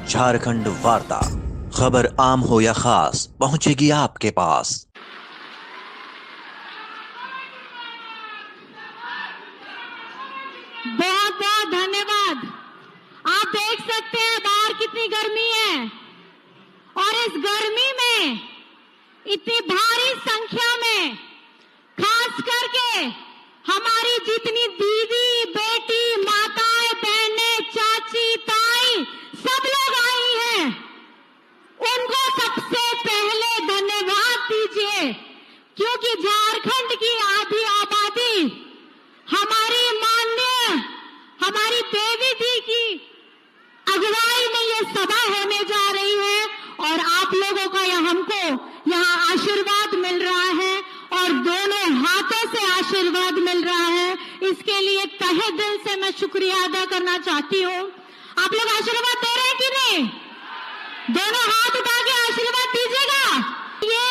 झारखंड वार्ता, खबर आम हो या खास पहुंचेगी आपके पास। बहुत बहुत धन्यवाद। आप देख सकते हैं बाहर कितनी गर्मी है और इस गर्मी में इतनी भारी संख्या में खास करके हमारी जितनी दीदी, बेटी, माताएं, बहनें, चाची, ताई सब लोग आई हैं, उनको सबसे पहले धन्यवाद दीजिए, क्योंकि झारखंड की आधी आबादी हमारी देवी जी की अगुवाई में ये सभा होने जा रही है और आप लोगों का हमको यहाँ आशीर्वाद मिल रहा है और दोनों हाथों से आशीर्वाद मिल रहा है। इसके लिए तहे दिल से मैं शुक्रिया अदा करना चाहती हूँ। आप लोग आशीर्वाद दे रहे हैं कि नहीं? दोनों हाथ उठा के आशीर्वाद दीजिएगा। ये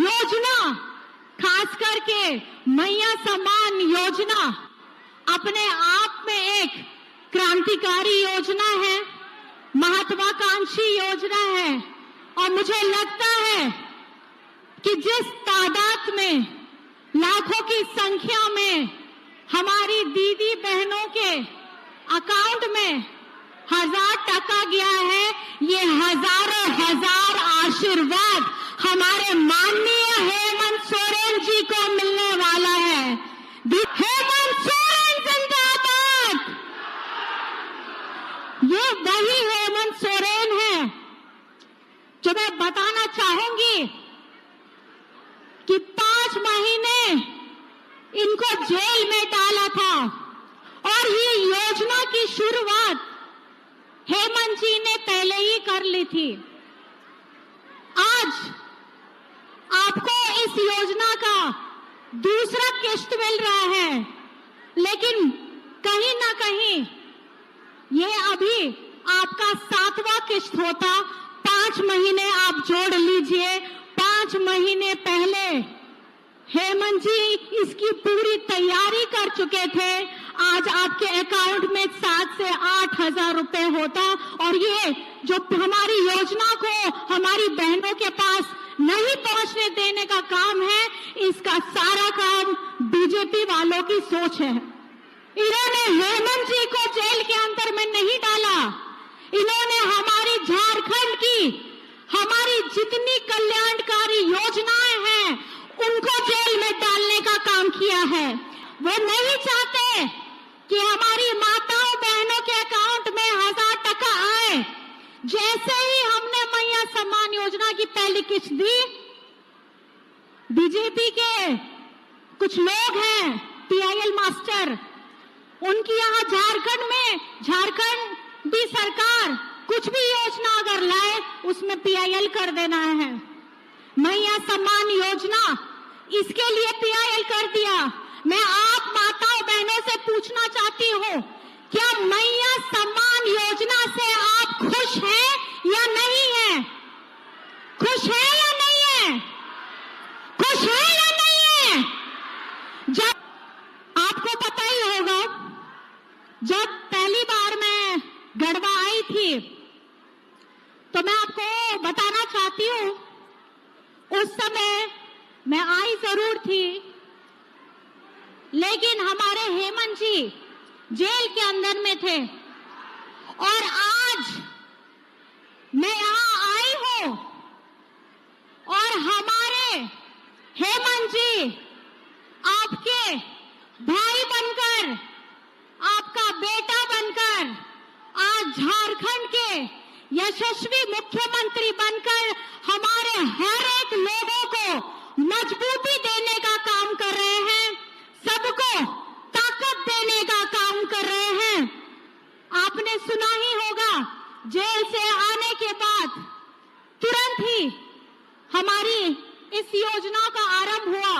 योजना, खास करके मैया सम्मान योजना, अपने आप में एक क्रांतिकारी योजना है, महत्वाकांक्षी योजना है और मुझे लगता है कि जिस तादाद में, लाखों की संख्या में हमारी दीदी बहनों के अकाउंट में 1000 टका गया है, ये हजारों हजार आशीर्वाद हमारे माननीय हेमंत सोरेन जी को मिलने वाला है। हेमंत सोरेन जिंदाबाद। ये वही हेमंत सोरेन है जो मैं बताना चाहूंगी कि 5 महीने इनको जेल में डाला था और ये योजना की शुरुआत हेमंत जी ने पहले ही कर ली थी। आज आपको इस योजना का दूसरा किश्त मिल रहा है, लेकिन कहीं ना कहीं ये अभी आपका 7वां किश्त होता। 5 महीने आप जोड़ लीजिए। 5 महीने पहले हेमंत जी इसकी पूरी तैयारी कर चुके थे। आज आपके अकाउंट में 7 से 8 हजार रुपए होता और ये जो हमारी योजना को हमारी बहनों के पास नहीं पहुंचने देने का काम है, इसका सारा काम बीजेपी वालों की सोच है। इन्होंने हेमंत जी को जेल के अंदर में नहीं डाला, इन्होंने हमारी झारखंड की, हमारी जितनी कल्याणकारी योजनाएं हैं उनको जेल में डालने का काम किया है। वो नहीं चाहते कि हमारी माताओं बहनों के अकाउंट में 1000 टका आए। जैसे ही हमने मैया सम्मान योजना की पहली किश्त दी, बीजेपी के कुछ लोग हैं, पीआईएल मास्टर, उनकी यहाँ झारखंड भी सरकार कुछ भी योजना अगर लाए उसमें पीआईएल कर देना है। मैया सम्मान योजना, इसके लिए पीआईएल कर दिया। मैं आप माताओं बहनों से पूछना चाहती हूँ, क्या मैया सम्मान योजना से आप खुश हैं या नहीं हैं? खुश हैं या नहीं है? खुश हैं या नहीं है? जब आपको पता ही होगा, जब पहली बार मैं गढ़वा आई थी तो मैं आपको बताना चाहती हूँ, उस समय मैं आई जरूर थी, लेकिन हमारे हेमंत जी जेल के अंदर में थे और आज मैं यहां आई हूं और हमारे हेमंत जी आपके भाई बनकर, आपका बेटा बनकर, आज झारखंड के यशस्वी मुख्यमंत्री बनकर हमारे हर एक लोगों को मजबूती देने का काम कर रहे हैं, सबको ताकत देने का काम कर रहे हैं। आपने सुना ही होगा, जेल से आने के बाद तुरंत ही हमारी इस योजना का आरंभ हुआ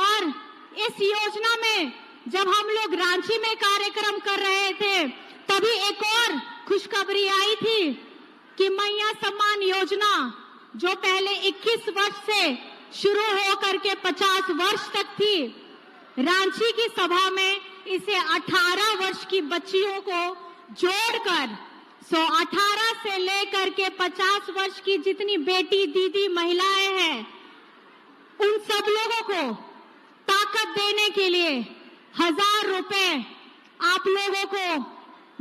और इस योजना में जब हम लोग रांची में कार्यक्रम कर रहे थे, तभी एक और खुशखबरी आई थी कि मैया सम्मान योजना जो पहले 21 वर्ष से शुरू होकर के 50 वर्ष तक थी, रांची की सभा में इसे 18 वर्ष की बच्चियों को जोड़कर 18 से लेकर के 50 वर्ष की जितनी बेटी दीदी महिलाएं हैं, उन सब लोगों को ताकत देने के लिए 1000 रुपए आप लोगों को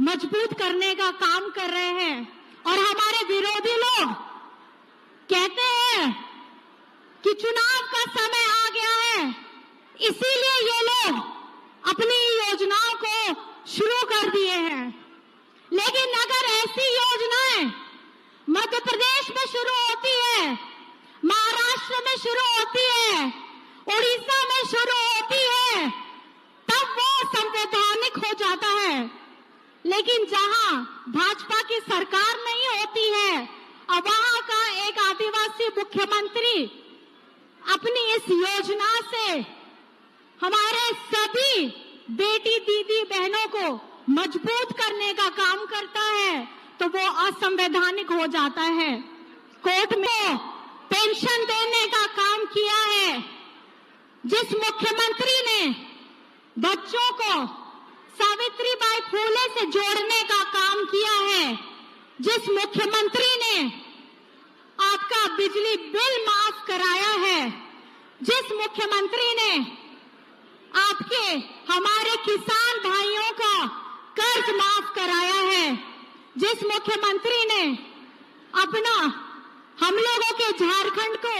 मजबूत करने का काम कर रहे हैं। और हमारे विरोधी लोग कहते हैं कि चुनाव का समय आ गया है, इसीलिए ये लोग अपनी योजनाओं को शुरू कर दिए हैं। लेकिन अगर ऐसी योजनाएं मध्य प्रदेश में शुरू होती है, महाराष्ट्र में शुरू होती है, उड़ीसा में शुरू होती है, तब वो संवैधानिक हो जाता है। लेकिन जहां भाजपा की सरकार नहीं होती है और वहां का एक आदिवासी मुख्यमंत्री अपनी इस योजना से हमारे सभी बेटी दीदी बहनों को मजबूत करने का काम करता है, तो वो असंवैधानिक हो जाता है। कोर्ट में पेंशन देने का काम किया है। जिस मुख्यमंत्री ने बच्चों को सावित्रीबाई फुले से जोड़ने का काम किया है, जिस मुख्यमंत्री ने आपका बिजली बिल माफ कराया है, जिस मुख्यमंत्री ने आपके हमारे किसान भाइयों का कर्ज माफ कराया है, जिस मुख्यमंत्री ने अपना हम लोगों के झारखंड को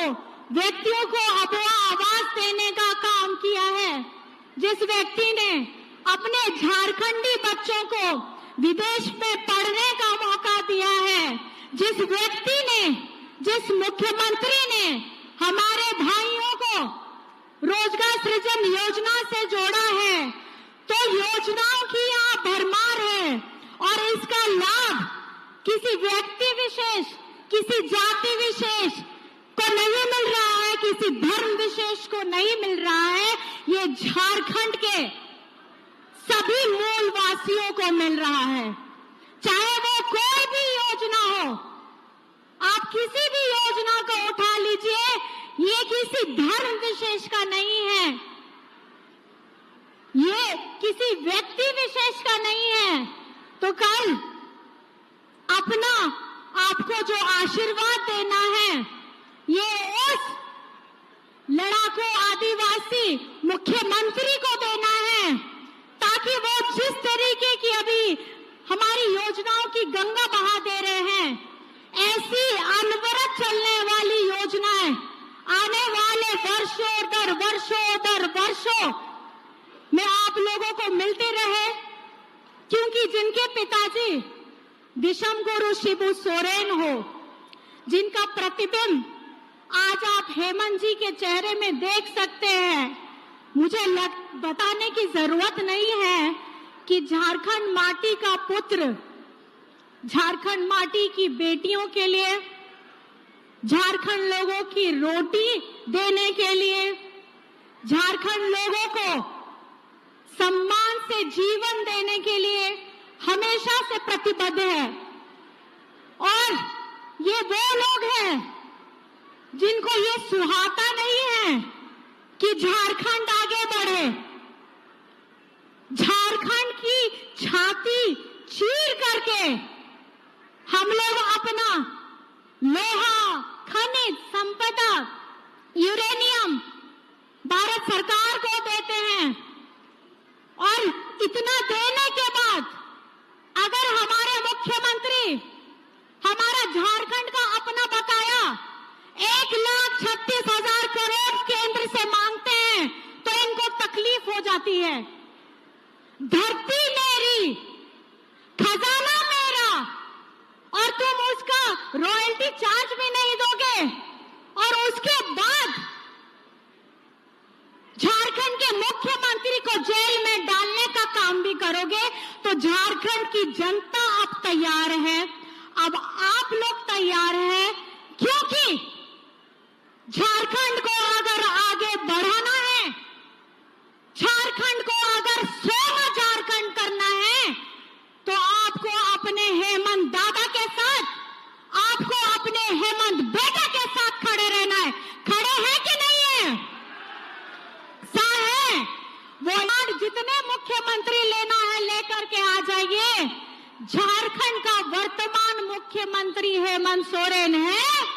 व्यक्तियों को अबोआ आवास देने का काम किया है, जिस व्यक्ति ने अपने झारखंडी बच्चों को विदेश में पढ़ने का मौका दिया है, जिस व्यक्ति ने, जिस मुख्यमंत्री ने हमारे भाइयों को रोजगार सृजन योजना से जोड़ा है, तो योजनाओं की यहाँ भरमार है। और इसका लाभ किसी व्यक्ति विशेष, किसी जाति विशेष को नहीं मिल रहा है, किसी धर्म विशेष को नहीं मिल रहा है, ये झारखंड के सभी मूल वासियों को मिल रहा है। चाहे वो कोई भी योजना हो, आप किसी भी योजना को उठा लीजिए, ये किसी धर्म विशेष का नहीं है, ये किसी व्यक्ति विशेष का नहीं है। तो कल अपना आपको जो आशीर्वाद देना है, ये उस लड़ाकू आदिवासी मुख्यमंत्री को देना है, ताकि वो जिस तरीके की अभी हमारी योजनाओं की गंगा बहा दे रहे हैं, ऐसी अनवरत चलने वाली योजनाएं आने वाले वर्षों दर वर्षों में आप लोगों को मिलते रहे। क्योंकि जिनके पिताजी विषम गुरु शिबू सोरेन हो, जिनका प्रतिबिंब आज आप हेमंत जी के चेहरे में देख सकते हैं, मुझे बताने की जरूरत नहीं है कि झारखंड माटी का पुत्र, झारखंड माटी की बेटियों के लिए, झारखंड लोगों की रोटी देने के लिए, झारखंड लोगों को सम्मान से जीवन देने के लिए हमेशा से प्रतिबद्ध है। और ये वो लोग हैं जिनको ये सुहाता नहीं है कि झारखंड आगे बढ़े, झारखंड की छाती चीर करके हम लोग अपना लोहा, खनिज संपदा, यूरेनियम भारत सरकार को देते हैं। और इतना देने के बाद अगर हमारे मुख्यमंत्री हमारा झारखंड का अपना बकाया 1,36,000 करोड़ केंद्र से मांगते हैं, तो इनको तकलीफ हो जाती है। धरती मेरी, खजाना मेरा, और तुम उसका रॉयल्टी चार्ज भी नहीं दोगे, और उसके बाद झारखंड के मुख्यमंत्री को जेल में डालने का काम भी करोगे, तो झारखंड की जनता अब तैयार है, अब आप लोग तैयार हैं। क्योंकि झारखंड को अगर आगे बढ़ाना है, झारखंड को अगर सोना झारखंड करना है, तो आपको अपने हेमंत दादा के साथ, आपको अपने हेमंत बेटा के साथ खड़े रहना है। खड़े हैं कि नहीं है? है वो जितने मुख्यमंत्री लेना है लेकर के आ जाइए। झारखंड का वर्तमान मुख्यमंत्री हेमंत सोरेन है